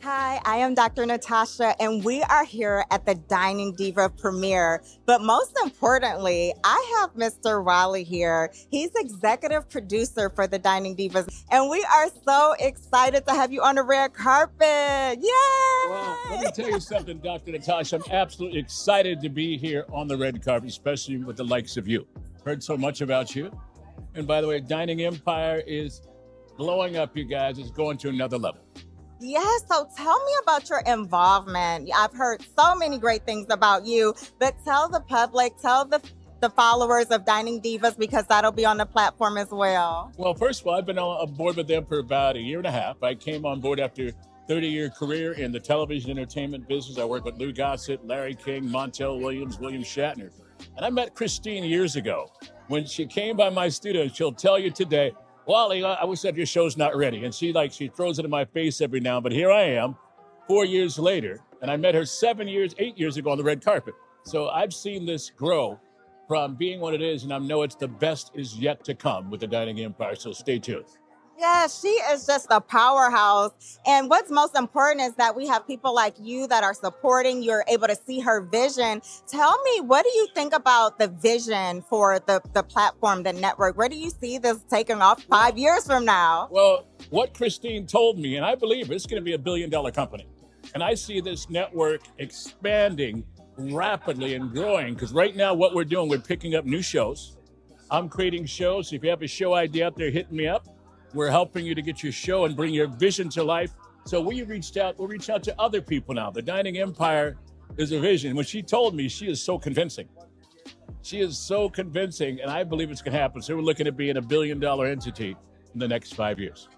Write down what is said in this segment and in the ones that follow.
Hi, I am Dr. Natasha, and we are here at the Dining Diva premiere. But most importantly, I have Mr. Raleigh here. He's executive producer for the Dining Divas, and we are so excited to have you on the red carpet. Well, let Yay! me tell you something, Dr. Natasha. I'm absolutely excited to be here on the red carpet, especially with the likes of you. Heard so much about you. And by the way, Dining Empire is blowing up, you guys. It's going to another level. Yes, so tell me about your involvement. I've heard so many great things about you, but tell the public, tell the followers of Dining Divas, because that'll be on the platform as well. Well, first of all, I've been on board with them for about a year and a half. I came on board after a 30-year career in the television entertainment business. I worked with Lou Gossett, Larry King, Montel Williams, William Shatner. And I met Christine years ago. When she came by my studio, she'll tell you today, Wally, I wish that your show's not ready. And she throws it in my face every now, but here I am 4 years later. And I met her 8 years ago on the red carpet. So I've seen this grow from being what it is, and I know it's the best is yet to come with the Dining Empire. So stay tuned. Yeah, she is just a powerhouse. And what's most important is that we have people like you that are supporting. You're able to see her vision. Tell me, what do you think about the vision for the platform, the network? Where do you see this taking off 5 years from now? Well, what Christine told me, and I believe it's going to be $1 billion company. And I see this network expanding rapidly and growing because right now what we're doing, we're picking up new shows. I'm creating shows. If you have a show idea out there, hit me up. We're helping you to get your show and bring your vision to life. So we'll reach out to other people now. The Dining Empire is a vision. When she told me, she is so convincing. She is so convincing, and I believe it's going to happen. So we're looking at being $1 billion entity in the next 5 years.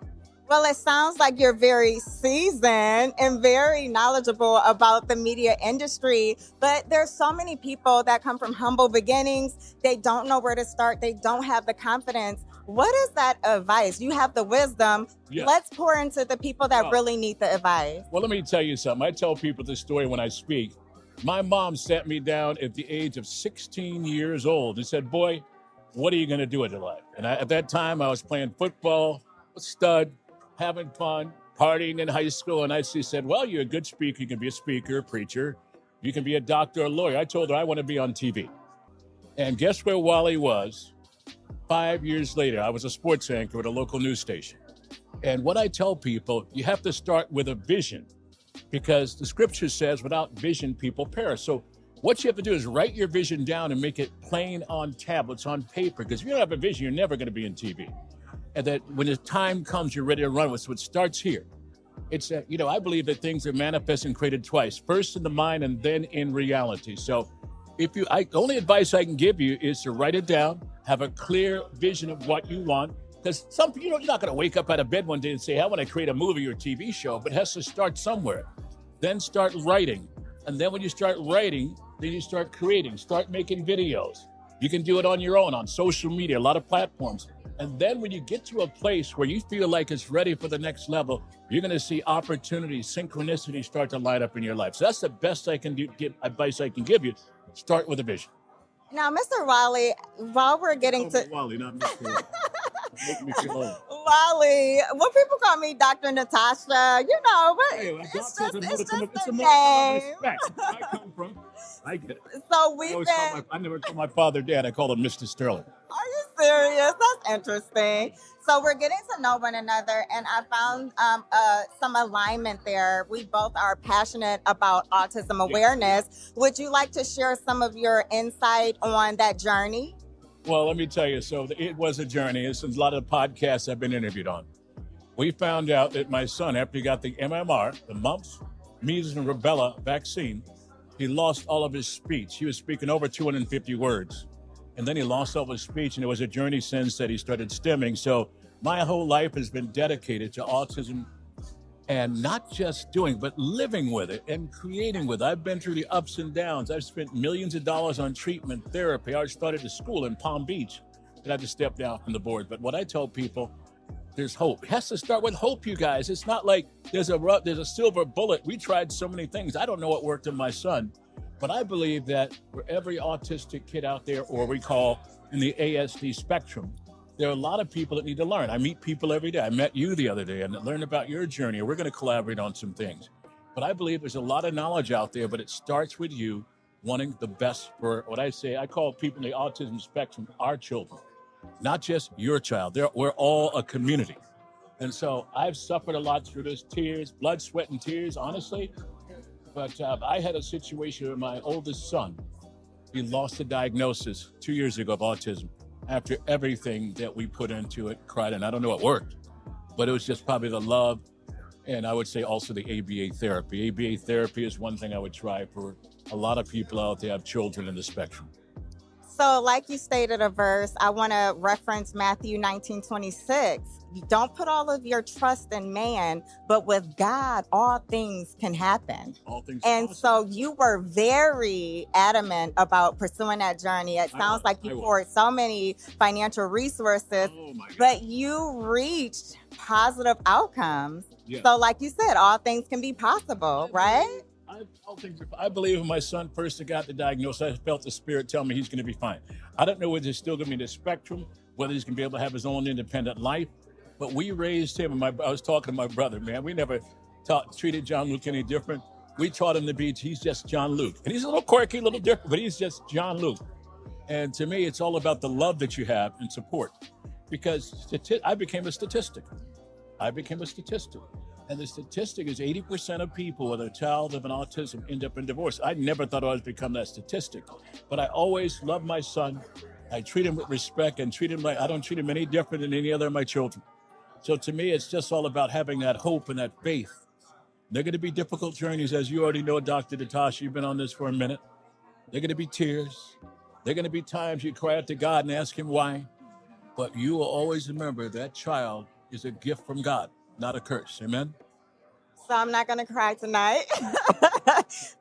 Well, it sounds like you're very seasoned and very knowledgeable about the media industry, but there's so many people that come from humble beginnings. They don't know where to start. They don't have the confidence. What is that advice? You have the wisdom. Yeah. Let's pour into the people that really need the advice. Well, let me tell you something. I tell people this story when I speak. My mom sat me down at the age of 16 years old and said, boy, what are you going to do with your life? And at that time, I was playing football, a stud, having fun, partying in high school. And she said, well, you're a good speaker. You can be a speaker, a preacher. You can be a doctor, a lawyer. I told her I want to be on TV. And guess where Wally was? 5 years later, I was a sports anchor at a local news station. And what I tell people, you have to start with a vision because the scripture says without vision, people perish. So what you have to do is write your vision down and make it plain on tablets, on paper. Because if you don't have a vision, you're never going to be in TV. And that when the time comes, you're ready to run with. So it starts here. It's, I believe that things are manifest and created twice, first in the mind and then in reality. So the only advice I can give you is to write it down, have a clear vision of what you want. Because you're not going to wake up out of bed one day and say, I want to create a movie or a TV show, but it has to start somewhere. Then start writing. And then when you start writing, then you start creating, start making videos. You can do it on your own, on social media, a lot of platforms. And then when you get to a place where you feel like it's ready for the next level, you're going to see opportunities, synchronicity start to light up in your life. So that's the best advice I can give you. Start with a vision. Now, Mr. Raleigh, while we're getting to Wally, not Mr. Make me feel old. Wally, well, people call me Dr. Natasha, but Hey, it's just a name. name. Where I come from. I get it. So we've been. I never called my father Dad. I called him Mr. Sterling. Are you serious? That's interesting. So we're getting to know one another, and I found some alignment there. We both are passionate about autism awareness. Would you like to share some of your insight on that journey? Well, let me tell you. So it was a journey. It's a lot of podcasts I've been interviewed on. We found out that my son, after he got the MMR, the mumps, measles, and rubella vaccine, he lost all of his speech. He was speaking over 250 words. And then he lost all of his speech, and it was a journey since that he started stimming. So my whole life has been dedicated to autism and not just doing, but living with it and creating with it. I've been through the ups and downs. I've spent millions of dollars on treatment, therapy. I started a school in Palm Beach that I had to step down from the board. But what I tell people, there's hope. It has to start with hope, you guys. It's not like there's a silver bullet. We tried so many things. I don't know what worked in my son. But I believe that for every autistic kid out there, or we call in the ASD spectrum, there are a lot of people that need to learn. I meet people every day. I met you the other day and learned about your journey. We're going to collaborate on some things. But I believe there's a lot of knowledge out there, but it starts with you wanting the best for what I say. I call people in the autism spectrum our children, not just your child. We're all a community. And so I've suffered a lot through this, tears, blood, sweat, and tears, honestly. But I had a situation with my oldest son. He lost a diagnosis 2 years ago of autism. After everything that we put into it, cried, and I don't know what worked, but it was just probably the love, and I would say also the ABA therapy. ABA therapy is one thing I would try for a lot of people out there have children in the spectrum. So like you stated a verse, I want to reference Matthew 19:26. You don't put all of your trust in man, but with God, all things can happen. All things And possible. so you were very adamant about pursuing that journey. It sounds like you poured so many financial resources, Oh my God. but you reached positive outcomes. Yeah. So like you said, all things can be possible, right? I believe when my son first got the diagnosis, I felt the spirit tell me he's going to be fine. I don't know whether he's still going to be in the spectrum, whether he's going to be able to have his own independent life, but we raised him. And I was talking to my brother, man, we never treated John Luke any different. We taught him to be, he's just John Luke. And he's a little quirky, a little different, but he's just John Luke. And to me, it's all about the love that you have and support, because I became a statistic. And the statistic is 80% of people with a child of an autism end up in divorce. I never thought I would become that statistic, but I always love my son. I treat him with respect and treat him like I don't treat him any different than any other of my children. So to me, it's just all about having that hope and that faith. They're going to be difficult journeys, as you already know, Dr. Natasha. You've been on this for a minute. They're going to be tears. They're going to be times you cry out to God and ask him why. But you will always remember that child is a gift from God, not a curse. Amen? So I'm not going to cry tonight,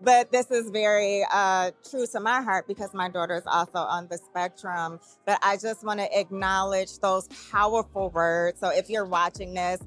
but this is very true to my heart because my daughter is also on the spectrum. But I just want to acknowledge those powerful words. So if you're watching this,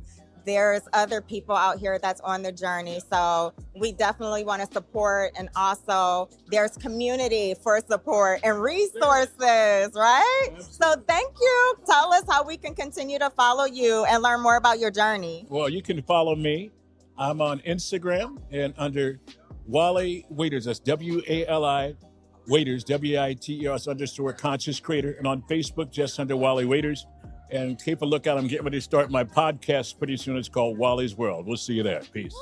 there's other people out here that's on the journey. So we definitely want to support. And also there's community for support and resources, right? So thank you. Tell us how we can continue to follow you and learn more about your journey. Well, you can follow me. I'm on Instagram and under Wally Waiters. That's W-A-L-I Waiters, W-I-T-E-R _ conscious creator. And on Facebook, just under Wally Waiters. And keep a lookout. I'm getting ready to start my podcast pretty soon. It's called Wally's World. We'll see you there. Peace.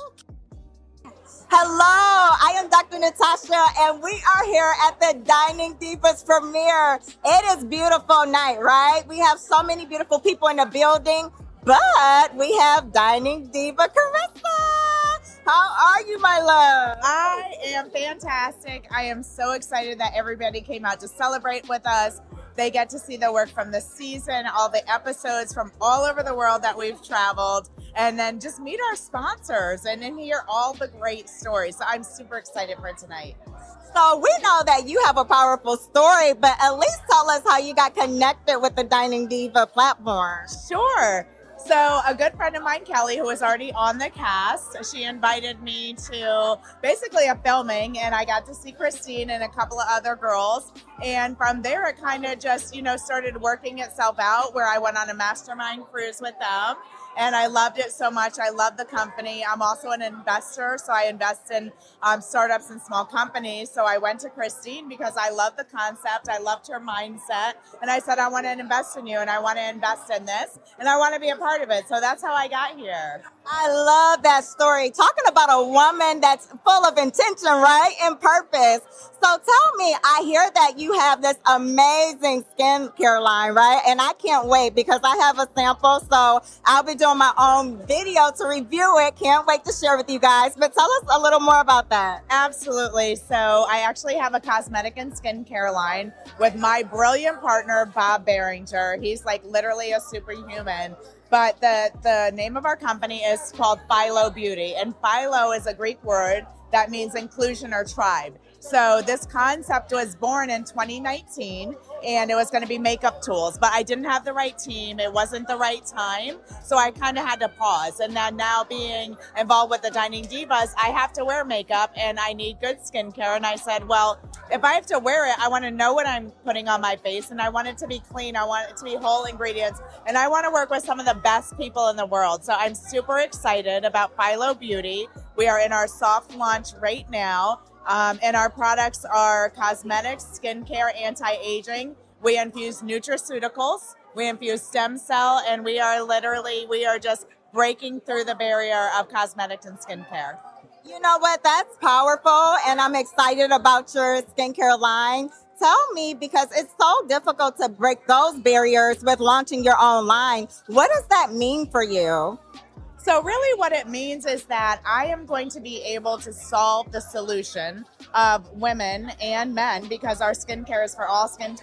Hello, I am Dr. Natasha, and we are here at the Dining Divas premiere. It is a beautiful night, right? We have so many beautiful people in the building, but we have Dining Diva Carissa. How are you, my love? I am fantastic. I am so excited that everybody came out to celebrate with us. They get to see the work from the season, all the episodes from all over the world that we've traveled, and then just meet our sponsors and then hear all the great stories. So I'm super excited for tonight. So we know that you have a powerful story, but at least tell us how you got connected with the Dining Diva platform. Sure. So a good friend of mine, Kelly, who was already on the cast, she invited me to basically a filming, and I got to see Christine and a couple of other girls. And from there, it kind of just, started working itself out, where I went on a mastermind cruise with them. And I loved it so much. I love the company. I'm also an investor, so I invest in startups and small companies. So I went to Christine because I love the concept. I loved her mindset. And I said, I want to invest in you, and I want to invest in this, and I want to be a part of it. So that's how I got here. I love that story. Talking about a woman that's full of intention, right? And purpose. So tell me, I hear that you have this amazing skincare line, right? And I can't wait because I have a sample. So I'll be doing my own video to review it. Can't wait to share with you guys. But tell us a little more about that. Absolutely. So I actually have a cosmetic and skincare line with my brilliant partner, Bob Barringer. He's like literally a superhuman. But the name of our company is called Philo Beauty. And Philo is a Greek word that means inclusion or tribe. So this concept was born in 2019, and it was going to be makeup tools, but I didn't have the right team. It wasn't the right time. So I kind of had to pause. And then now being involved with the Dining Divas, I have to wear makeup and I need good skincare. And I said, well, if I have to wear it, I want to know what I'm putting on my face, and I want it to be clean. I want it to be whole ingredients, and I want to work with some of the best people in the world. So I'm super excited about Philo Beauty. We are in our soft launch right now. And our products are cosmetics, skincare, anti-aging. We infuse nutraceuticals, we infuse stem cell, and we are just breaking through the barrier of cosmetics and skincare. You know what? That's powerful, and I'm excited about your skincare line. Tell me, because it's so difficult to break those barriers with launching your own line. What does that mean for you? So really what it means is that I am going to be able to solve the solution of women and men, because our skincare is for all skin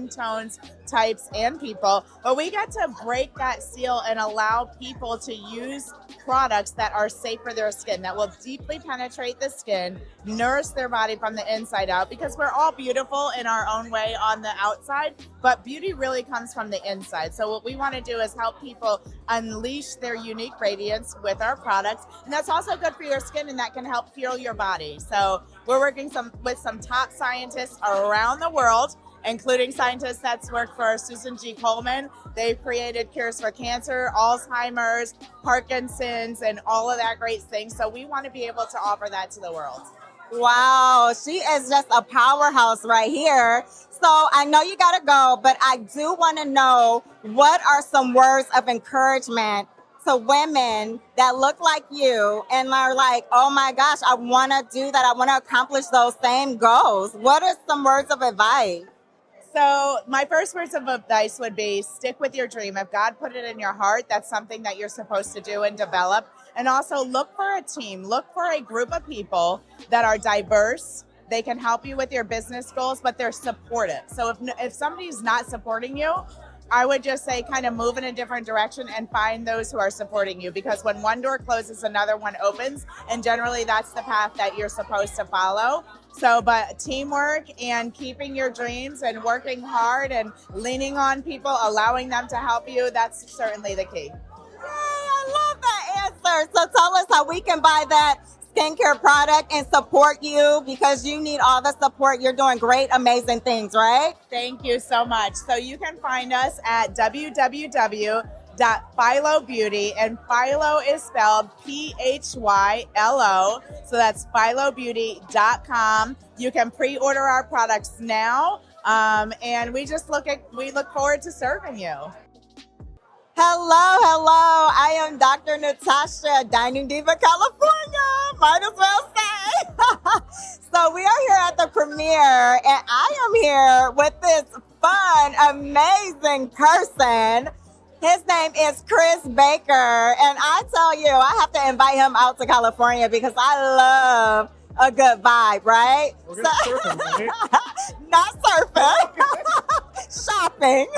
tones, types, and people. But we get to break that seal and allow people to use products that are safe for their skin, that will deeply penetrate the skin, nourish their body from the inside out, because we're all beautiful in our own way on the outside, but beauty really comes from the inside. So what we want to do is help people unleash their unique radiance with our products, and that's also good for your skin, and that can help heal your body. So we're working with some top scientists around the world, including scientists that's worked for Susan G. Komen. They've created cures for cancer, Alzheimer's, Parkinson's, and all of that great things. So we want to be able to offer that to the world. Wow, she is just a powerhouse right here. So I know you got to go, but I do want to know, what are some words of encouragement to women that look like you and are like, oh my gosh, I want to do that. I want to accomplish those same goals. What are some words of advice? So my first words of advice would be, stick with your dream. If God put it in your heart, that's something that you're supposed to do and develop. And also look for a team, look for a group of people that are diverse. They can help you with your business goals, but they're supportive. So if somebody's not supporting you, I would just say kind of move in a different direction and find those who are supporting you, because when one door closes, another one opens. And generally that's the path that you're supposed to follow. So, but teamwork and keeping your dreams and working hard and leaning on people, allowing them to help you, that's certainly the key. Yay, I love that answer. So tell us how we can buy that skincare product and support you, because you need all the support. You're doing great, amazing things, right? Thank you so much. So you can find us at www.Philo Beauty, and Philo is spelled P-H-Y-L-O. So that's philobeauty.com. You can pre-order our products now, and we look forward to serving you. Hello. I am Dr. Natasha, Dining Diva, California. Might as well say. So we are here at the premiere, and I am here with this fun, amazing person. His name is Chris Baker, and I tell you, I have to invite him out to California because I love a good vibe, right? We're gonna surfing, right? Not surfing, shopping.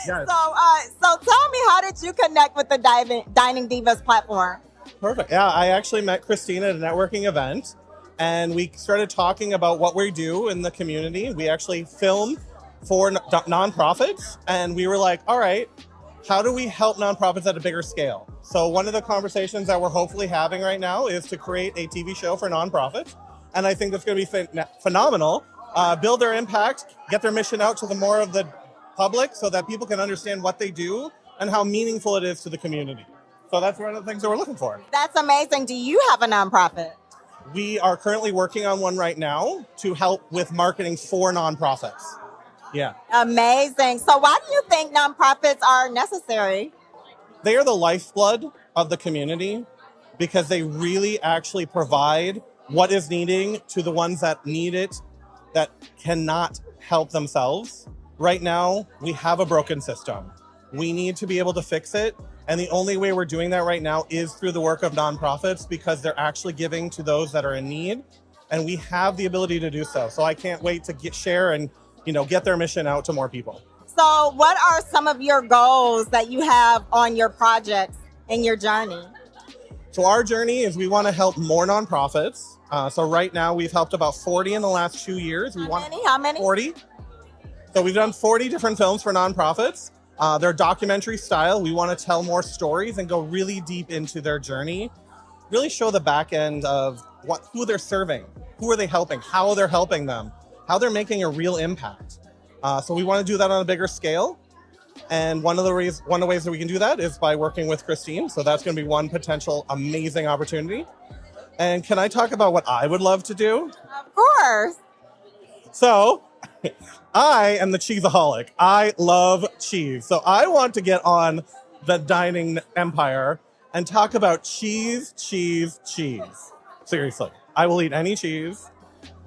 Yes. So tell me, how did you connect with the Dining Divas platform? Perfect. Yeah, I actually met Christine at a networking event, and we started talking about what we do in the community. We actually film for nonprofits, and we were like, all right, how do we help nonprofits at a bigger scale? So one of the conversations that we're hopefully having right now is to create a TV show for nonprofits, and I think that's going to be phenomenal. Build their impact, get their mission out to the more of the public so that people can understand what they do and how meaningful it is to the community. So that's one of the things that we're looking for. That's amazing. Do you have a nonprofit? We are currently working on one right now to help with marketing for nonprofits. Yeah. Amazing. So why do you think nonprofits are necessary? They are the lifeblood of the community because they really actually provide what is needing to the ones that need it, that cannot help themselves. Right now, we have a broken system. We need to be able to fix it. And the only way we're doing that right now is through the work of nonprofits, because they're actually giving to those that are in need. And we have the ability to do so. So I can't wait to share and get their mission out to more people. So what are some of your goals that you have on your projects and your journey? So our journey is we want to help more nonprofits So right now we've helped about 40 in the last 2 years. How many? 40. So we've done 40 different films for nonprofits. They're documentary style. We want to tell more stories and go really deep into their journey. Really show the back end of who they're serving, who are they helping, how they're helping them, how they're making a real impact. So we want to do that on a bigger scale. And one of the ways that we can do that is by working with Christine. So that's going to be one potential amazing opportunity. And can I talk about what I would love to do? Of course. So I am the cheeseaholic. I love cheese. So I want to get on the dining empire and talk about cheese, cheese, cheese. Seriously, I will eat any cheese.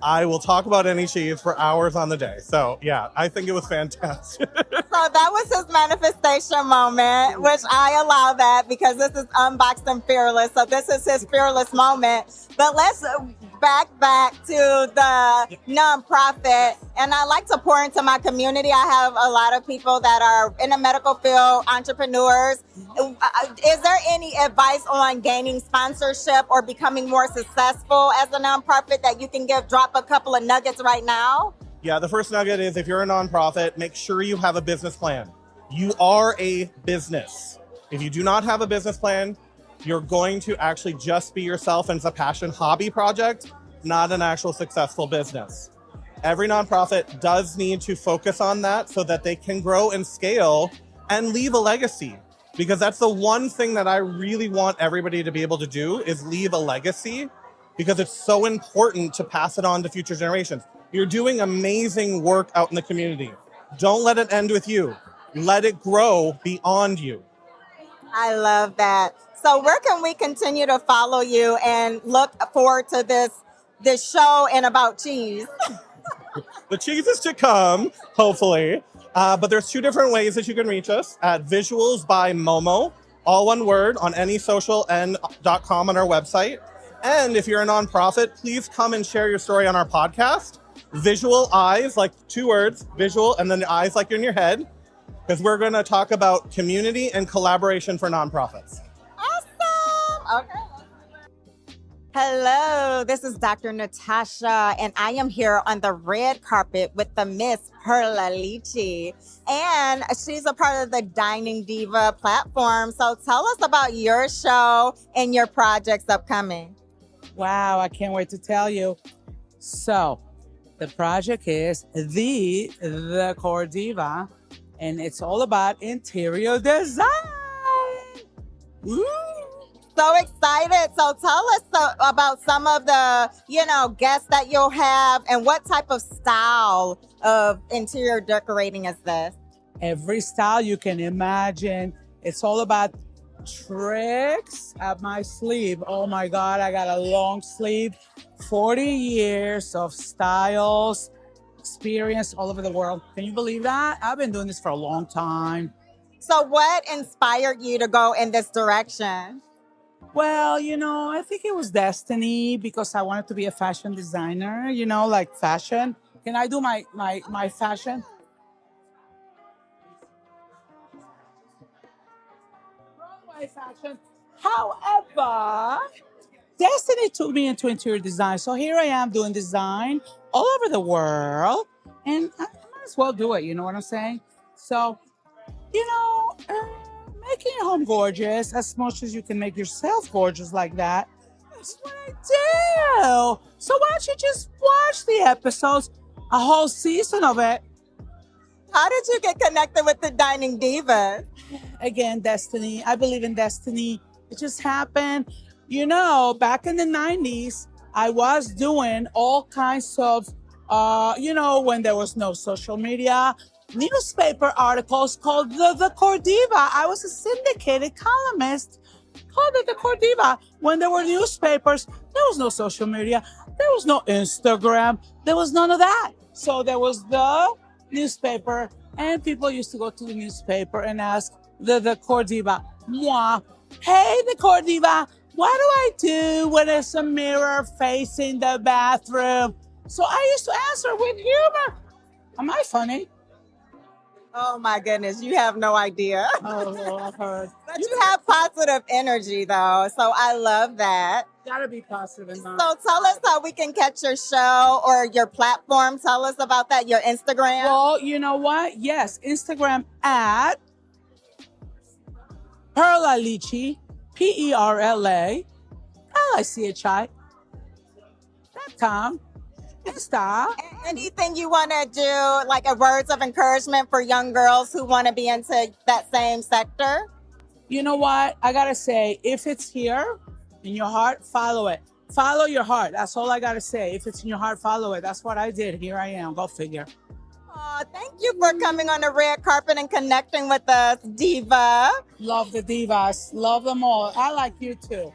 I will talk about any cheese for hours on the day. So yeah, I think it was fantastic. So that was his manifestation moment, which I allow that because this is Unboxed and Fearless. So this is his fearless moment. But let's back to the nonprofit. And I like to pour into my community. I have a lot of people that are in the medical field, entrepreneurs. Is there any advice on gaining sponsorship or becoming more successful as a nonprofit that you can drop a couple of nuggets right now? Yeah, the first nugget is if you're a nonprofit, make sure you have a business plan. You are a business. If you do not have a business plan, you're going to actually just be yourself and it's a passion hobby project, not an actual successful business. Every nonprofit does need to focus on that so that they can grow and scale and leave a legacy. Because that's the one thing that I really want everybody to be able to do is leave a legacy, because it's so important to pass it on to future generations. You're doing amazing work out in the community. Don't let it end with you. Let it grow beyond you. I love that. So where can we continue to follow you and look forward to this show and about cheese? The cheese is to come, hopefully. But there's 2 different ways that you can reach us at Visuals by Momo, all one word, on any social and .com on our website. And if you're a nonprofit, please come and share your story on our podcast. Visual eyes, like 2 words, visual, and then the eyes like you're in your head, because we're going to talk about community and collaboration for nonprofits. Awesome. Okay. Hello, this is Dr. Natasha, and I am here on the red carpet with the Miss Perla Lichi. And she's a part of the Dining Diva platform. So tell us about your show and your projects upcoming. Wow, I can't wait to tell you. So, the project is the Core Diva, and it's all about interior design. Woo! So excited. So tell us about some of the, guests that you'll have and what type of style of interior decorating is this? Every style you can imagine. It's all about tricks up my sleeve. Oh my God, I got a long sleeve. 40 years of styles, experience all over the world. Can you believe that? I've been doing this for a long time. So what inspired you to go in this direction? Well, I think it was destiny because I wanted to be a fashion designer, like fashion. Can I do my fashion? Runway fashion. However, destiny took me into interior design. So here I am doing design all over the world. And I might as well do it, you know what I'm saying? So, making your home gorgeous as much as you can make yourself gorgeous like that. That's what I do. So why don't you just watch the episodes, a whole season of it. How did you get connected with the Dining Divas? Again, destiny. I believe in destiny. It just happened. Back in the 90s, I was doing all kinds of, when there was no social media, newspaper articles called the Core Diva. I was a syndicated columnist called it the Core Diva. When there were newspapers, there was no social media. There was no Instagram. There was none of that. So there was the newspaper, and people used to go to the newspaper and ask the Core Diva, moi, hey, the Core Diva, what do I do when there's a mirror facing the bathroom? So I used to answer with humor. Am I funny? Oh my goodness, you have no idea. Oh, well, I've heard. But you have positive energy though, so I love that. Gotta be positive and So not. tell us how we can catch your show or your platform. Tell us about that, your Instagram. Well, you know what? Yes, Instagram at Perla Lichi, PERLA LICHI.com. Insta. Anything you want to do, like a words of encouragement for young girls who want to be into that same sector? You know what? I gotta say, if it's here in your heart, follow it. Follow your heart. That's all I gotta say. If it's in your heart, follow it. That's what I did. Here I am. Go figure. Aw, thank you for coming on the red carpet and connecting with us, Diva. Love the divas. Love them all. I like you too.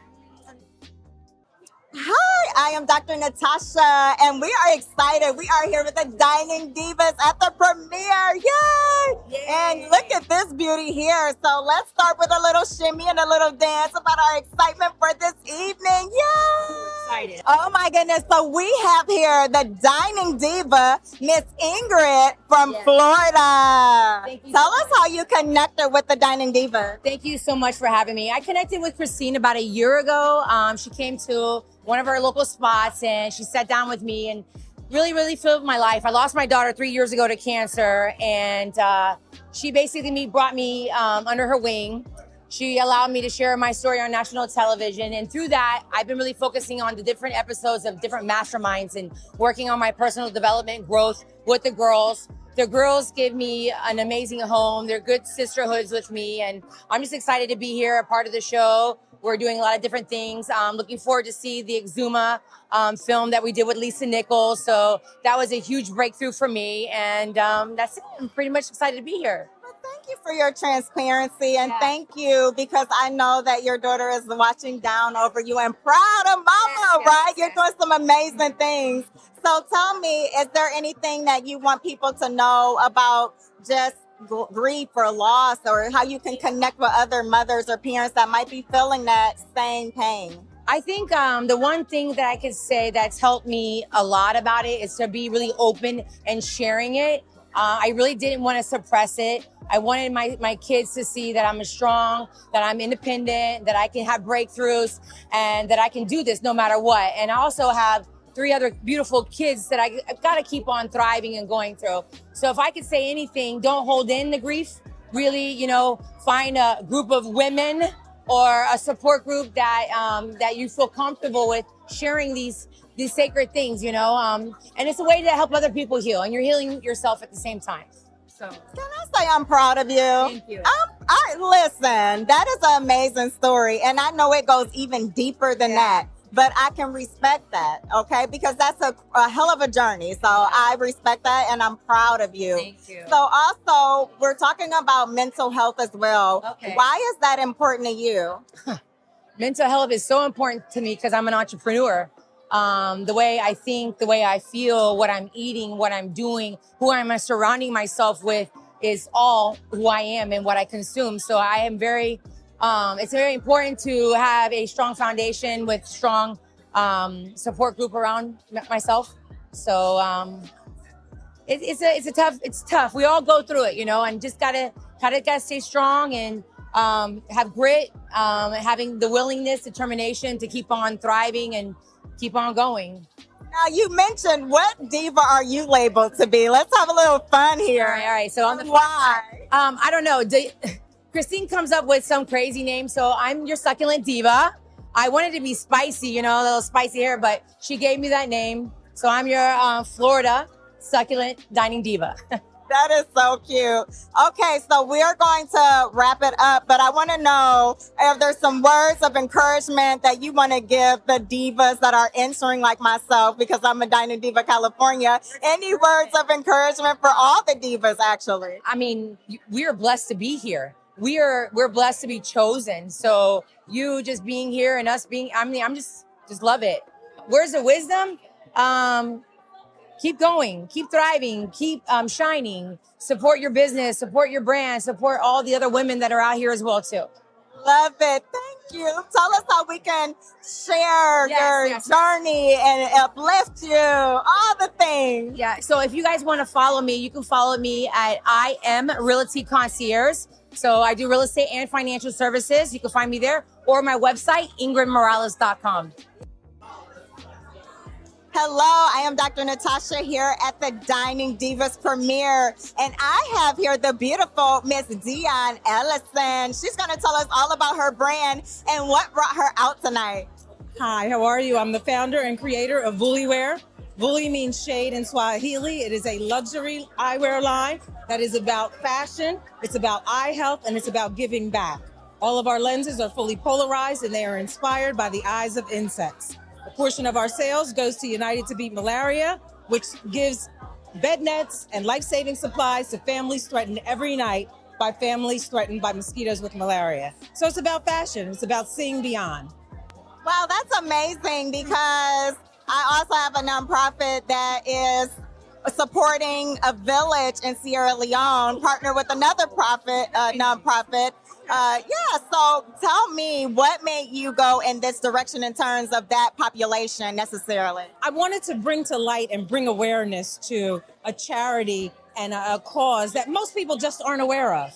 Hi, I am Dr. Natasha, and we are excited. We are here with the Dining Divas at the premiere. Yay! And look at this beauty here. So let's start with a little shimmy and a little dance about our excitement for this evening. Yay! Excited. Oh my goodness. So we have here the Dining Diva, Miss Ingrid from Yes. Florida. Thank you Tell so us how you connected with the Dining Diva. Thank you so much for having me. I connected with Christine about a year ago. She came to one of our local spots and she sat down with me and really filled my life. I lost my daughter 3 years ago to cancer, and she basically brought me under her wing. She allowed me to share my story on national television. And through that, I've been really focusing on the different episodes of different masterminds and working on my personal development growth with the girls. The girls give me an amazing home. They're good sisterhoods with me. And I'm just excited to be here, a part of the show. We're doing a lot of different things. Looking forward to see the Exuma film that we did with Lisa Nichols. So that was a huge breakthrough for me. And that's it. I'm pretty much excited to be here. Well, thank you for your transparency, and Yeah. thank you because I know that your daughter is watching down over you and proud of mama, Yes, right? You're yes. doing some amazing things. So tell me, is there anything that you want people to know about just grief or loss, or how you can connect with other mothers or parents that might be feeling that same pain? I think the one thing that I could say that's helped me a lot about it is to be really open and sharing it. I really didn't want to suppress it. I wanted my kids to see that I'm strong, that I'm independent, that I can have breakthroughs, and that I can do this no matter what. And I also have 3 other beautiful kids that I've got to keep on thriving and going through. So if I could say anything, don't hold in the grief. Really, find a group of women or a support group that you feel comfortable with sharing these sacred things, and it's a way to help other people heal, and you're healing yourself at the same time. So Can I say I'm proud of you? Thank you. Listen, that is an amazing story, and I know it goes even deeper than that. But I can respect that, okay? Because that's a hell of a journey. So I respect that, and I'm proud of you. Thank you. So also, we're talking about mental health as well. Okay. Why is that important to you? Mental health is so important to me because I'm an entrepreneur. The way I think, the way I feel, what I'm eating, what I'm doing, who I'm surrounding myself with is all who I am and what I consume. So I am it's very important to have a strong foundation with strong support group around myself. So it's tough. We all go through it, and just gotta stay strong and have grit, having the willingness, determination to keep on thriving and keep on going. Now, you mentioned what diva are you labeled to be? Let's have a little fun here. All right. So on the Why? I don't know. Christine comes up with some crazy name, so I'm your succulent diva. I wanted to be spicy, a little spicy hair, but she gave me that name. So I'm your Florida succulent dining diva. That is so cute. Okay, so we are going to wrap it up, but I want to know if there's some words of encouragement that you want to give the divas that are entering, like myself, because I'm a Dining Diva California. Any words of encouragement for all the divas, actually? I mean, we are blessed to be here. We're blessed to be chosen. So you just being here and us being, I'm just love it. Words of wisdom. Keep going, keep thriving, keep shining, support your business, support your brand, support all the other women that are out here as well too. Love it. Thank you. Tell us how we can share your Yes. journey and uplift you, all the things. Yeah. So if you guys want to follow me, you can follow me at I Am Realty Concierge. So I do real estate and financial services. You can find me there, or my website, ingridmorales.com. Hello, I am Dr. Natasha here at the Dining Divas premiere, and I have here the beautiful Miss Dion Ellison. She's going to tell us all about her brand and what brought her out tonight. Hi, how are you? I'm the founder and creator of Woollywear. Woolly means shade in Swahili. It is a luxury eyewear line that is about fashion, it's about eye health, and it's about giving back. All of our lenses are fully polarized and they are inspired by the eyes of insects. A portion of our sales goes to United to Beat Malaria, which gives bed nets and life-saving supplies to families threatened every night by families threatened by mosquitoes with malaria. So it's about fashion. It's about seeing beyond. Wow, that's amazing, because I also have a nonprofit that is supporting a village in Sierra Leone, partner with another nonprofit. So tell me, what made you go in this direction in terms of that population necessarily? I wanted to bring to light and bring awareness to a charity and a cause that most people just aren't aware of.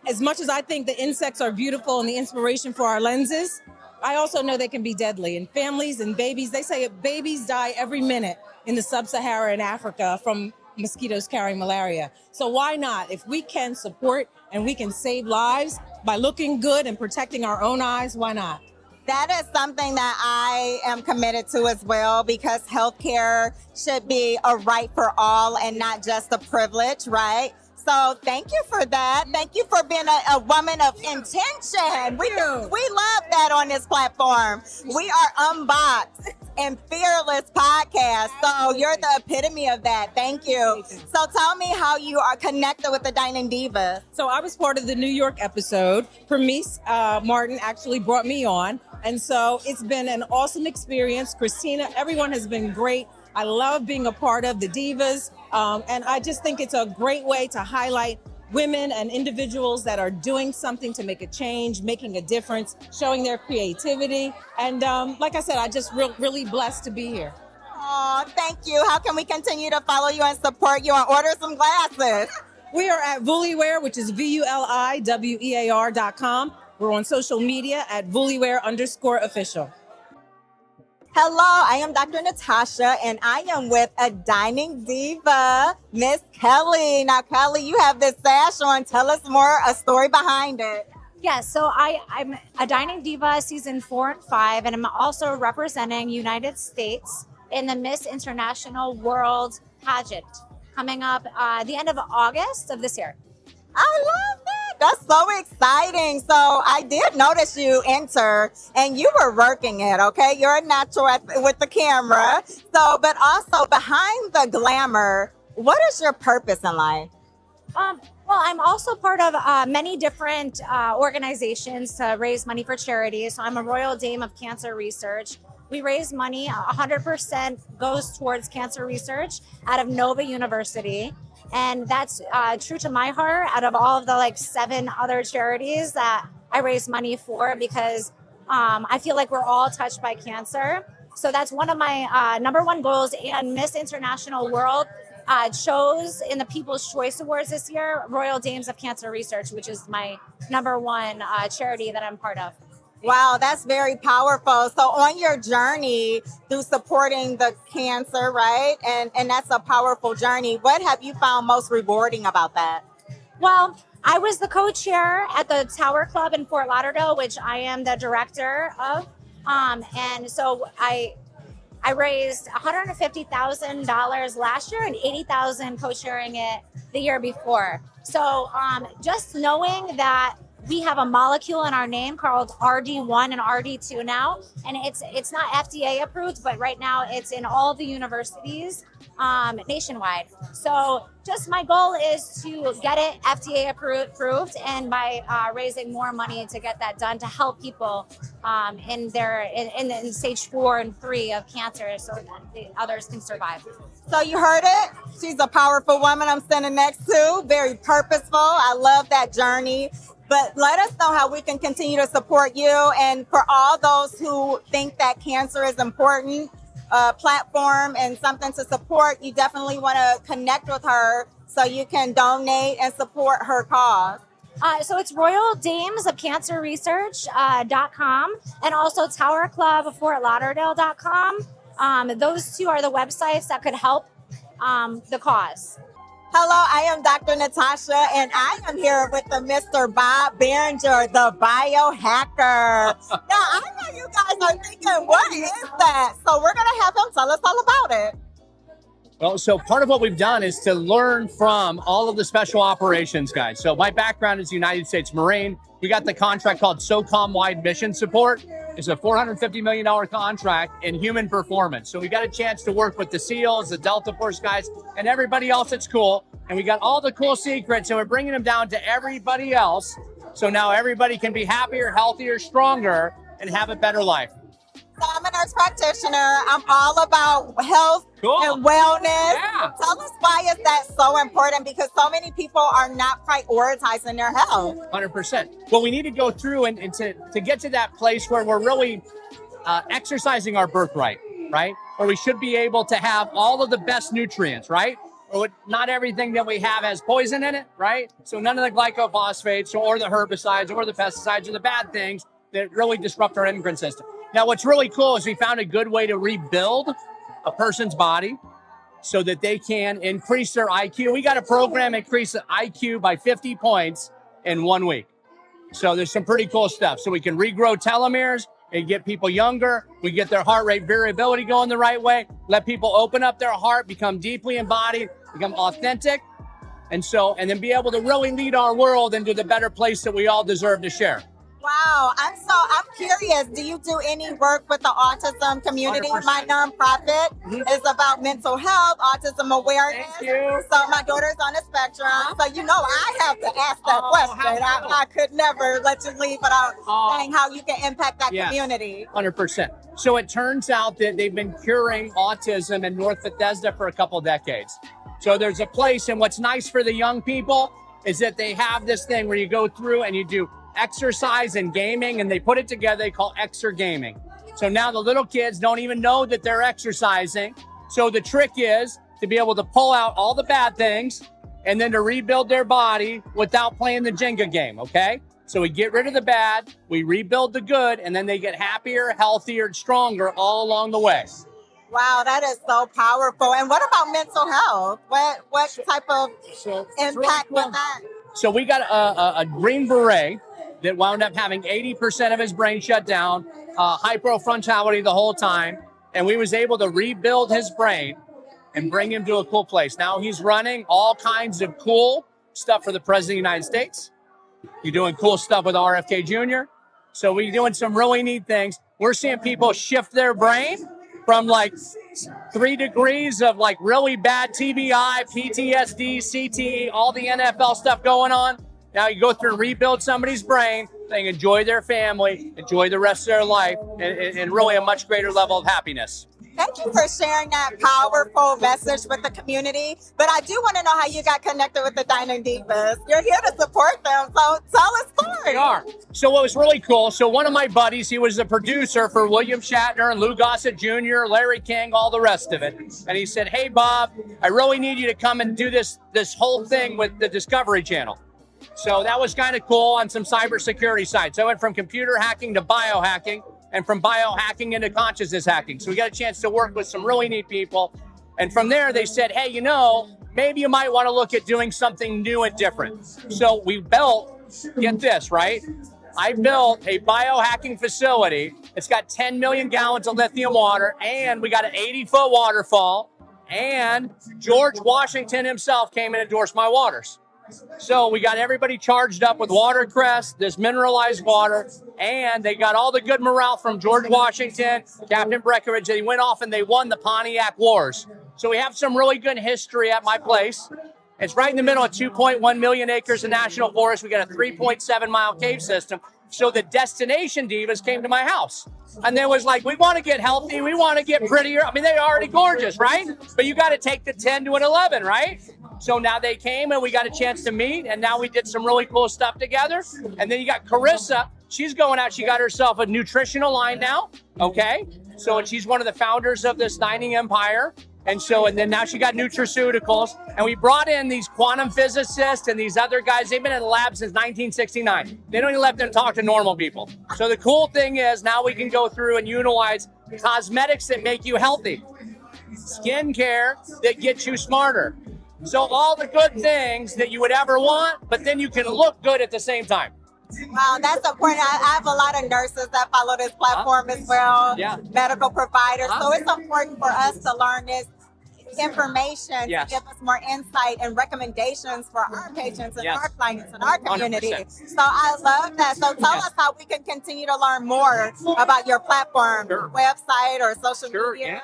As much as I think the insects are beautiful and the inspiration for our lenses, I also know they can be deadly. And families and babies, they say babies die every minute in the sub-Saharan Africa from mosquitoes carrying malaria. So why not? If we can support and we can save lives by looking good and protecting our own eyes, why not? That is something that I am committed to as well, because healthcare should be a right for all and not just a privilege, right? So thank you for that. Thank you for being a woman of intention. We love that on this platform. We are Unboxed and Fearless podcast. So you're the epitome of that. Thank you. So tell me how you are connected with the Dining Divas. So I was part of the New York episode. Permise Martin actually brought me on. And so it's been an awesome experience. Christina, everyone has been great. I love being a part of the Divas. And I just think it's a great way to highlight women and individuals that are doing something to make a change, making a difference, showing their creativity. And like I said, I just really blessed to be here. Oh, thank you. How can we continue to follow you and support you and order some glasses? We are at Woollywear, which is VULIWEAR.com. We're on social media at Woollywear_official. Hello, I am Dr. Natasha, and I am with a dining diva, Miss Kelly. Now, Kelly, you have this sash on. Tell us more, a story behind it. Yes, so I'm a Dining Diva season 4 and 5, and I'm also representing United States in the Miss International World pageant coming up the end of August of this year. I love that. That's so exciting. So I did notice you enter, and you were working it, okay? You're a natural with the camera. So, but also behind the glamour, what is your purpose in life? Well, I'm also part of many different organizations to raise money for charities. So I'm a Royal Dame of Cancer Research. We raise money, 100% goes towards cancer research out of Nova University. And that's true to my heart out of all of the 7 other charities that I raise money for, because I feel like we're all touched by cancer. So that's one of my number one goals. And Miss International World chose in the People's Choice Awards this year, Royal Dames of Cancer Research, which is my number one charity that I'm part of. Wow, that's very powerful. So on your journey through supporting the cancer, right? And that's a powerful journey. What have you found most rewarding about that? Well, I was the co-chair at the Tower Club in Fort Lauderdale, which I am the director of. And so I raised $150,000 last year and $80,000 co-chairing it the year before. So just knowing that we have a molecule in our name called RD1 and RD2 now, and it's not FDA approved, but right now it's in all the universities nationwide. So just my goal is to get it FDA approved, and by raising more money to get that done to help people in stage 4 and 3 of cancer, so that the others can survive. So you heard it. She's a powerful woman I'm standing next to, very purposeful. I love that journey. But let us know how we can continue to support you. And for all those who think that cancer is important, platform and something to support, you definitely want to connect with her so you can donate and support her cause. So it's Royal Dames of Cancer Research.com and also Tower Club of Fort Lauderdale.com. Those two are the websites that could help the cause. Hello, I am Dr. Natasha, and I am here with the Mr. Bob Berenger, the biohacker. Now, I know you guys are thinking, what is that? So we're going to have him tell us all about it. Well, so part of what we've done is to learn from all of the special operations guys. So my background is United States Marine. We got the contract called SOCOM-wide mission support. It's a $450 million contract in human performance. So we got a chance to work with the SEALs, the Delta Force guys, and everybody else that's cool. And we got all the cool secrets, and we're bringing them down to everybody else. So now everybody can be happier, healthier, stronger, and have a better life. So I'm a nurse practitioner. I'm all about health and wellness. Yeah. Tell us why is that so important, because so many people are not prioritizing their health. 100%. Well, we need to go through and to get to that place where we're really exercising our birthright, right? Where we should be able to have all of the best nutrients, right? Or not everything that we have has poison in it, right? So none of the glycophosphates or the herbicides or the pesticides or the bad things that really disrupt our endocrine system. Now, what's really cool is we found a good way to rebuild a person's body so that they can increase their IQ. We got a program increase the IQ by 50 points in 1 week. So there's some pretty cool stuff. So we can regrow telomeres and get people younger. We get their heart rate variability going the right way, let people open up their heart, become deeply embodied, become authentic. And then be able to really lead our world into the better place that we all deserve to share. Wow, I'm curious. Do you do any work with the autism community? 100%. My nonprofit is about mental health, autism awareness. Thank you. So my daughter's on the spectrum. So I have to ask that question. I could never let you leave without saying how you can impact that community. 100%. So it turns out that they've been curing autism in North Bethesda for a couple decades. So there's a place, and what's nice for the young people is that they have this thing where you go through and you do exercise and gaming, and they put it together. They call exergaming. So now the little kids don't even know that they're exercising. So the trick is to be able to pull out all the bad things and then to rebuild their body without playing the Jenga game, okay? So we get rid of the bad, we rebuild the good, and then they get happier, healthier, and stronger all along the way. Wow, that is so powerful. And what about mental health? What type of impact with that? So we got a Green Beret that wound up having 80% of his brain shut down, hypofrontality the whole time. And we was able to rebuild his brain and bring him to a cool place. Now he's running all kinds of cool stuff for the President of the United States. You're doing cool stuff with RFK Jr. So we're doing some really neat things. We're seeing people shift their brain from like 3 degrees of like really bad TBI, PTSD, CTE, all the NFL stuff going on. Now you go through and rebuild somebody's brain, they enjoy their family, enjoy the rest of their life, and really a much greater level of happiness. Thank you for sharing that powerful message with the community. But I do want to know how you got connected with the Dining Divas. You're here to support them, so tell a story. We are. So what was really cool, so one of my buddies, he was the producer for William Shatner and Lou Gossett Jr., Larry King, all the rest of it. And he said, hey, Bob, I really need you to come and do this whole thing with the Discovery Channel. So that was kind of cool on some cybersecurity side. So I went from computer hacking to biohacking, and from biohacking into consciousness hacking. So we got a chance to work with some really neat people. And from there, they said, hey, maybe you might want to look at doing something new and different. So we built, get this, right? I built a biohacking facility. It's got 10 million gallons of lithium water, and we got an 80-foot waterfall. And George Washington himself came and endorsed my waters. So we got everybody charged up with watercress, this mineralized water, and they got all the good morale from George Washington, Captain Breckinridge. They went off and they won the Pontiac Wars. So we have some really good history at my place. It's right in the middle of 2.1 million acres of national forest. We got a 3.7-mile cave system. So the destination divas came to my house. And they was like, we want to get healthy. We want to get prettier. I mean, they're already gorgeous, right? But you got to take the 10 to an 11, right? So now they came and we got a chance to meet, and now we did some really cool stuff together. And then you got Carissa. She's going out. She got herself a nutritional line now. Okay. So she's one of the founders of this dining empire. And then now she got nutraceuticals. And we brought in these quantum physicists and these other guys. They've been in the lab since 1969. They don't even let them talk to normal people. So the cool thing is now we can go through and utilize cosmetics that make you healthy, skincare that gets you smarter. So all the good things that you would ever want, but then you can look good at the same time. Wow, that's important. I have a lot of nurses that follow this platform as well, medical providers. So it's important for us to learn this information to give us more insight and recommendations for our patients and our clients and our community. 100%. So I love that. So tell us how we can continue to learn more about your platform, website, or social media.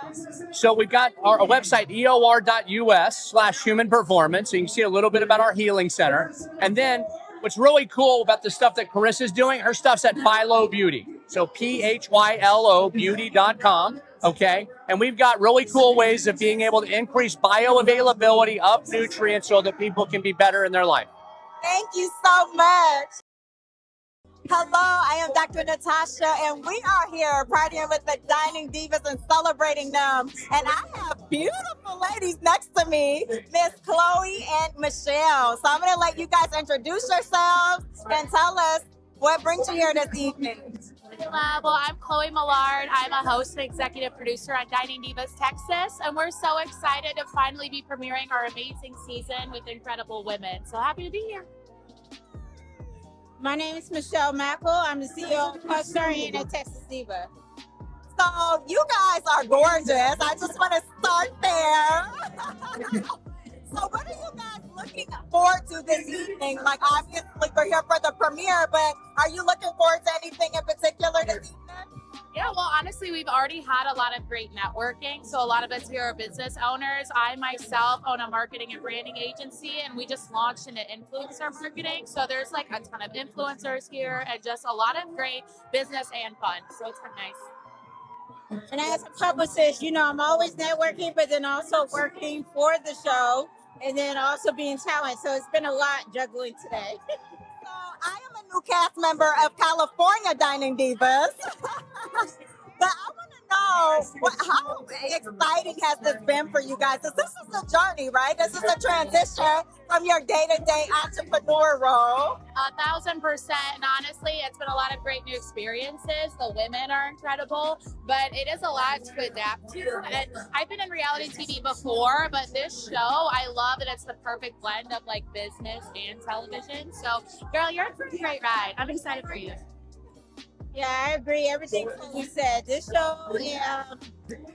So we've got our website, eor.us/human performance. So you can see a little bit about our healing center. And then what's really cool about the stuff that Carissa's doing, her stuff's at Philo Beauty. So PHYLO beauty.com. Okay. And we've got really cool ways of being able to increase bioavailability of nutrients so that people can be better in their life. Thank you so much. Hello, I am Dr. Natasha, and we are here partying with the Dining Divas and celebrating them. And I have beautiful ladies next to me, Miss Chloe and Michelle. So I'm going to let you guys introduce yourselves and tell us what brings you here this evening. Well, I'm Chloe Millard. I'm a host and executive producer on Dining Divas Texas, and we're so excited to finally be premiering our amazing season with incredible women. So happy to be here. My name is Michelle Mackel. I'm the CEO of Puffstar and a Texas Diva. So you guys are gorgeous. I just want to start there. So what are you guys looking forward to this evening? Like, obviously we're here for the premiere, but are you looking forward to anything in particular this evening? Yeah, well, honestly, we've already had a lot of great networking. So a lot of us here are business owners. I myself own a marketing and branding agency, and we just launched into influencer marketing. So there's like a ton of influencers here and just a lot of great business and fun. So it's been nice. And as a publicist, you know, I'm always networking, but then also working for the show and then also being talent. So it's been a lot juggling today. So I am a new cast member of California Dining Divas. But I want to know, how exciting has this been for you guys? This is a journey, right? This is a transition from your day-to-day entrepreneur role. 1,000%. And honestly, it's been a lot of great new experiences. The women are incredible, but it is a lot to adapt to. And I've been in reality TV before, but this show, I love that it's the perfect blend of like business and television. So, girl, you're in for a great ride. I'm excited for you. Yeah, I agree. Everything you said. This show, it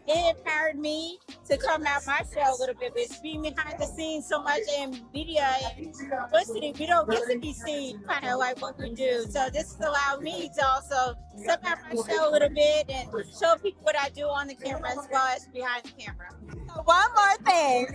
empowered me to come out my show a little bit. It's being behind the scenes so much in media and publicity. We don't get to be seen kind of like what we do. So this has allowed me to also step out my show a little bit and show people what I do on the camera as well as behind the camera. So one more thing.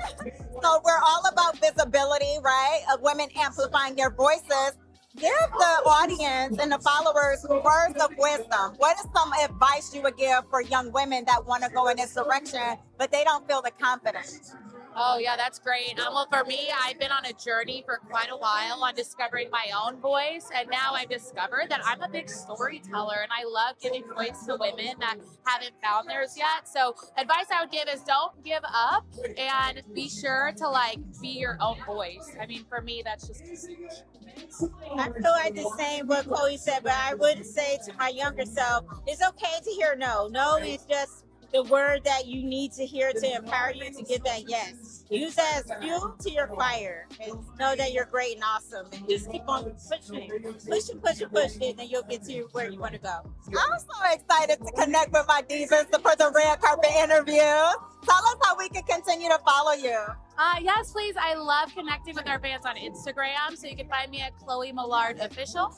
So we're all about visibility, right? Of women amplifying their voices. Give the audience and the followers words of wisdom. What is some advice you would give for young women that want to go in this direction, but they don't feel the confidence? Oh, yeah, that's great. Well, for me, I've been on a journey for quite a while on discovering my own voice. And now I've discovered that I'm a big storyteller and I love giving voice to women that haven't found theirs yet. So advice I would give is don't give up and be sure to like be your own voice. I mean, for me, that's just I feel like the same what Chloe said, but I would say to my younger self, it's okay to hear no. No is just the word that you need to hear to empower you to get that yes. Use that as fuel to your fire and know that you're great and awesome and just keep on pushing it, and you'll get to where you want to go. I'm so excited to connect with my divas for the red carpet interview. Tell us how we can continue to follow you. Yes, please. I love connecting with our fans on Instagram. So you can find me at Chloe Millard Official.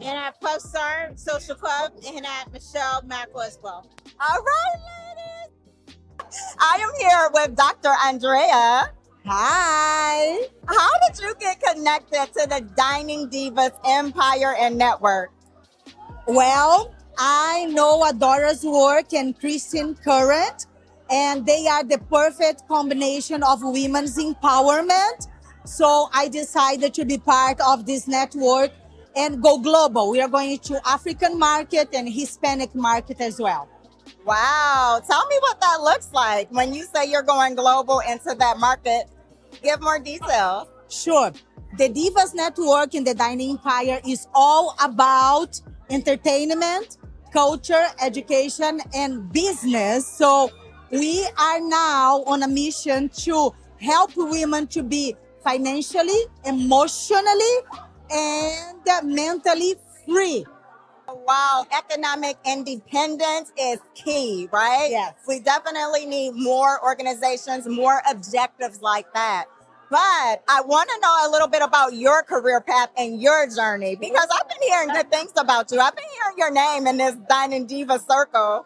And at Puffstar Social Club and at Michelle Mackel as well. All right, ladies. I am here with Dr. Andrea. Hi. How did you get connected to the Dining Divas Empire and Network? Well, I know Adora's work and Christine Current, and they are the perfect combination of women's empowerment. So I decided to be part of this network and go global. We are going to African market and Hispanic market as well. Wow. Tell me what that looks like when you say you're going global into that market. Give more details. Sure. The Divas Network in the Dining Empire is all about entertainment, culture, education, and business. So we are now on a mission to help women to be financially, emotionally, and mentally free. Wow, economic independence is key, right? Yes. We definitely need more organizations, more objectives like that. But I want to know a little bit about your career path and your journey because I've been hearing good things about you. I've been hearing your name in this Dining Diva circle.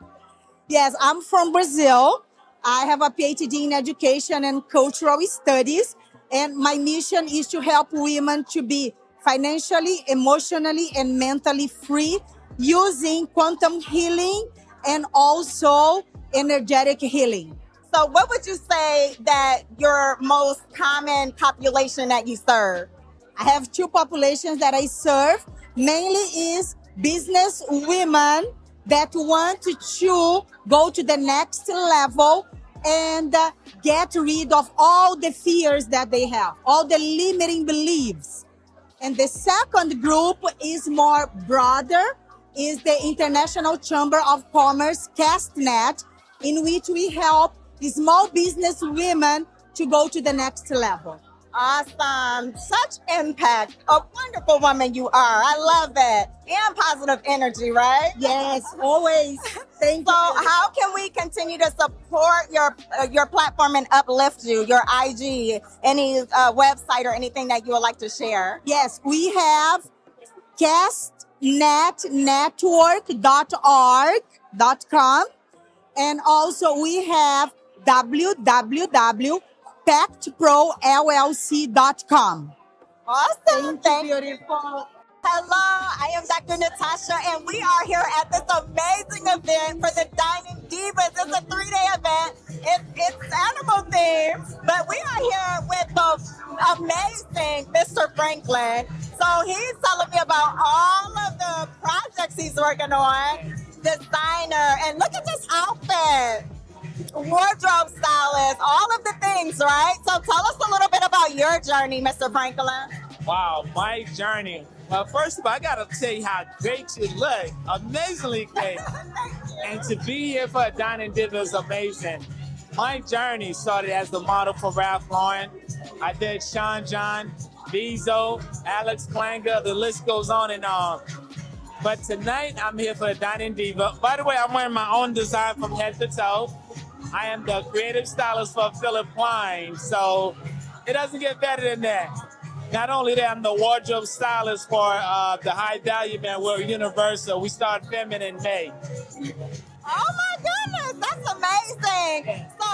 Yes, I'm from Brazil. I have a PhD in education and cultural studies. And my mission is to help women to be financially, emotionally, and mentally free using quantum healing and also energetic healing. So, what would you say that your most common population that you serve? I have two populations that I serve. Mainly is business women that want to go to the next level and get rid of all the fears that they have, all the limiting beliefs. And the second group is more broader, is the International Chamber of Commerce, CastNet, in which we help small business women to go to the next level. Awesome. Such impact. A wonderful woman you are. I love it. And positive energy, right? Yes, always. Thank So you. how can we continue to support your platform and uplift you, your IG, any website or anything that you would like to share? Yes, we have castnetwork.org.com, and also we have www.pactprollc.com. Awesome. Thank you, beautiful. Hello, I am Dr. Natasha, and we are here at this amazing event for the Dining Divas. It's a 3-day event. It's animal themed, but we are here with the amazing Mr. Franklin. So he's telling me about all of the projects he's working on, designer, and look at this outfit. Wardrobe stylist, all of the things, right? So tell us a little bit about your journey, Mr. Franklin. Wow, my journey. Well, first of all, I gotta tell you how great you look. Amazingly great. And to be here for a Dining Diva is amazing. My journey started as the model for Ralph Lauren. I did Sean John, Bezo, Alex Klanger, the list goes on and on. But tonight, I'm here for the Dining Diva. By the way, I'm wearing my own design from head to toe. I am the creative stylist for Philip Klein, so it doesn't get better than that. Not only that, I'm the wardrobe stylist for the High Value Man. We're Universal. We start filming in May. Oh my goodness, that's amazing. So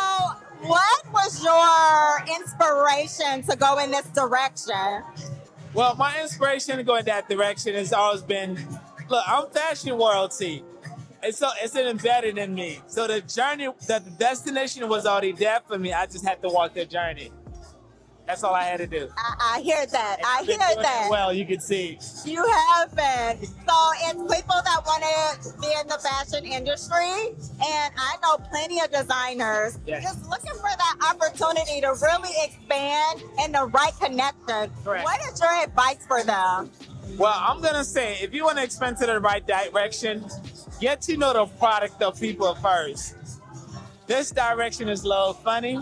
what was your inspiration to go in this direction? Well, my inspiration to go in that direction has always been, look, I'm fashion royalty. It's embedded in me. So the journey, the destination was already there for me. I just had to walk the journey. That's all I had to do. I hear that. I hear Doing that. it well, you can see. You have been. So it's people that want to be in the fashion industry, and I know plenty of designers just looking for that opportunity to really expand and the right connection. Correct. What is your advice for them? Well, I'm going to say, if you want to expand to the right direction, get to know the product of people first. This direction is a little funny,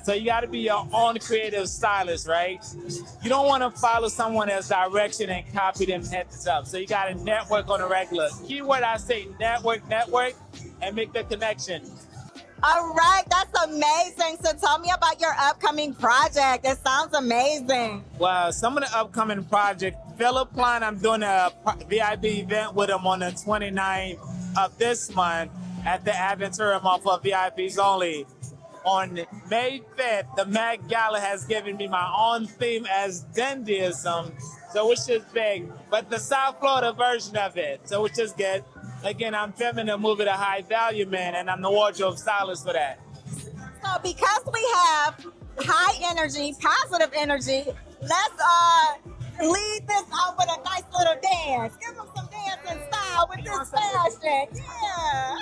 so you got to be your own creative stylist, right? You don't want to follow someone else's direction and copy them heads up. So you got to network on a regular. Keyword I say, network, and make the connection. All right, that's amazing. So tell me about your upcoming project. It sounds amazing. Well, some of the upcoming projects, Philip Klein, I'm doing a VIP event with him on the 29th of this month at the Aventura Mall for VIPs only. On May 5th, the Met Gala has given me my own theme as dandyism, so which is big, but the South Florida version of it, so which is good. Again, I'm filming the movie The High Value Man, and I'm the wardrobe stylist for that. So because we have high energy, positive energy, let's lead this out with a nice little dance. Give them some dancing style with this fashion. Yeah.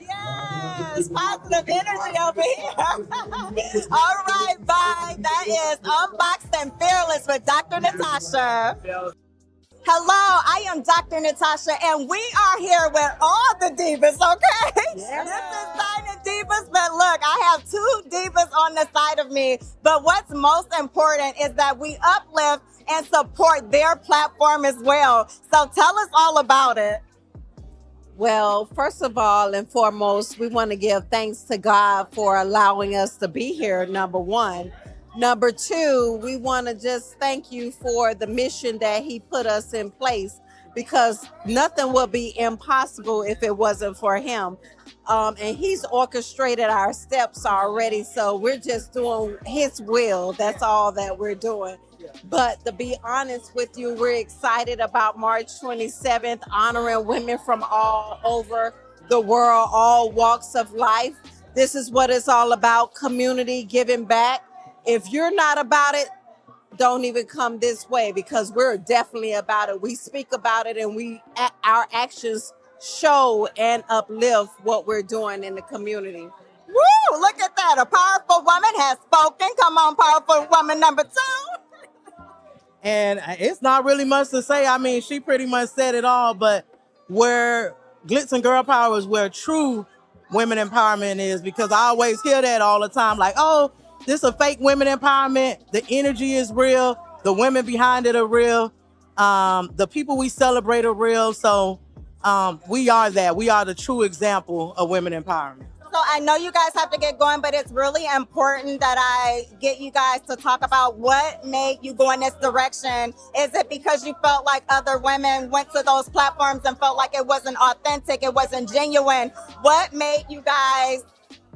Yes, positive energy over here. All right, bye. That is Unboxed and Fearless with Dr. Natasha. Hello, I am Dr. Natasha, and we are here with all the divas, okay? Yeah. This is Signing Divas, but look, I have two divas on the side of me, but what's most important is that we uplift and support their platform as well. So tell us all about it. Well, first of all and foremost, we want to give thanks to God for allowing us to be here, number one. Number two, we want to just thank you for the mission that he put us in place, because nothing would be impossible if it wasn't for him. And he's orchestrated our steps already, so we're just doing his will. That's all that we're doing. But to be honest with you, we're excited about March 27th, honoring women from all over the world, all walks of life. This is what it's all about, community, giving back. If you're not about it, don't even come this way, because we're definitely about it. We speak about it, and our actions show and uplift what we're doing in the community. Woo! Look at that. A powerful woman has spoken. Come on, powerful woman number two. And it's not really much to say. I mean, she pretty much said it all, but where glitz and girl power is where true women empowerment is, because I always hear that all the time. Like, oh, this is a fake women empowerment. The energy is real. The women behind it are real. The people we celebrate are real. So we are that. We are the true example of women empowerment. So I know you guys have to get going, but it's really important that I get you guys to talk about what made you go in this direction. Is it because you felt like other women went to those platforms and felt like it wasn't authentic, it wasn't genuine? What made you guys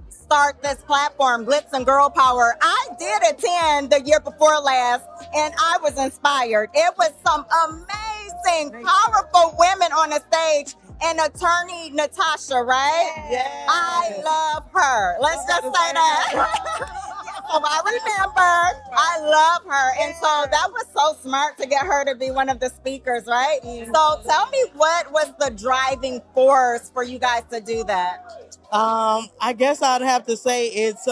start this platform, Glitz and Girl Power? I did attend the year before last, and I was inspired. It was some amazing, powerful women on the stage. And attorney Natasha, right? Yes. I love her. Let's just say that. So I remember, I love her. And so that was so smart to get her to be one of the speakers, right? So tell me, what was the driving force for you guys to do that? I guess I'd have to say it's,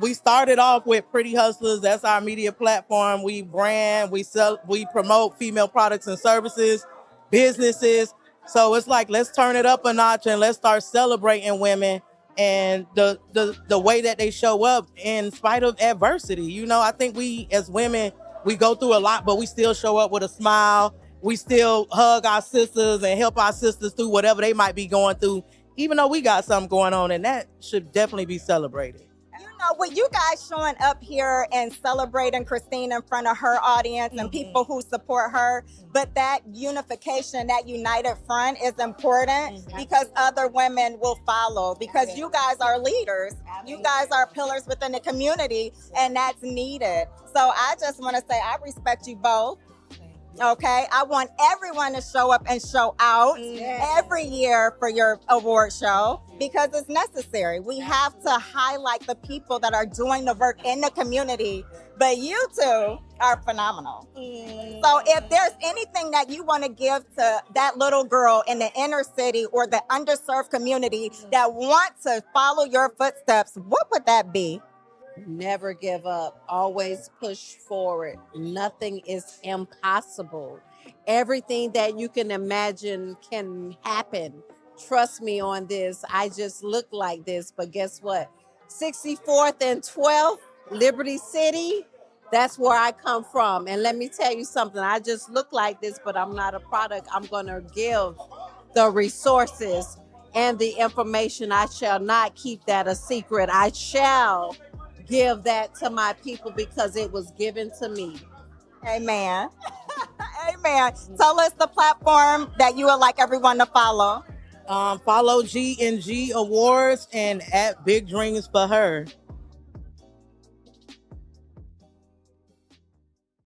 we started off with Pretty Hustlers. That's our media platform. We brand, we sell, we promote female products and services, businesses. So it's like, let's turn it up a notch and let's start celebrating women and the way that they show up in spite of adversity. You know, I think we as women, we go through a lot, but we still show up with a smile. We still hug our sisters and help our sisters through whatever they might be going through, even though we got something going on, and that should definitely be celebrated. You know, with you guys showing up here and celebrating Christine in front of her audience and people who support her, but that unification, that united front is important because other women will follow, because you guys are leaders. You guys are pillars within the community, and that's needed. So I just want to say I respect you both. Okay, I want everyone to show up and show out every year for your award show, because it's necessary. We have to highlight the people that are doing the work in the community, but you two are phenomenal. So if there's anything that you want to give to that little girl in the inner city or the underserved community that want to follow your footsteps, what would that be? Never give up. Always push forward. Nothing is impossible. Everything that you can imagine can happen. Trust me on this. I just look like this, but guess what? 64th and 12th, Liberty City, that's where I come from. And let me tell you something. I just look like this, but I'm not a product. I'm going to give the resources and the information. I shall not keep that a secret. I shall give that to my people because it was given to me. Amen. Amen. Tell us the platform that you would like everyone to follow. Follow G&G Awards and at Big Dreams for Her.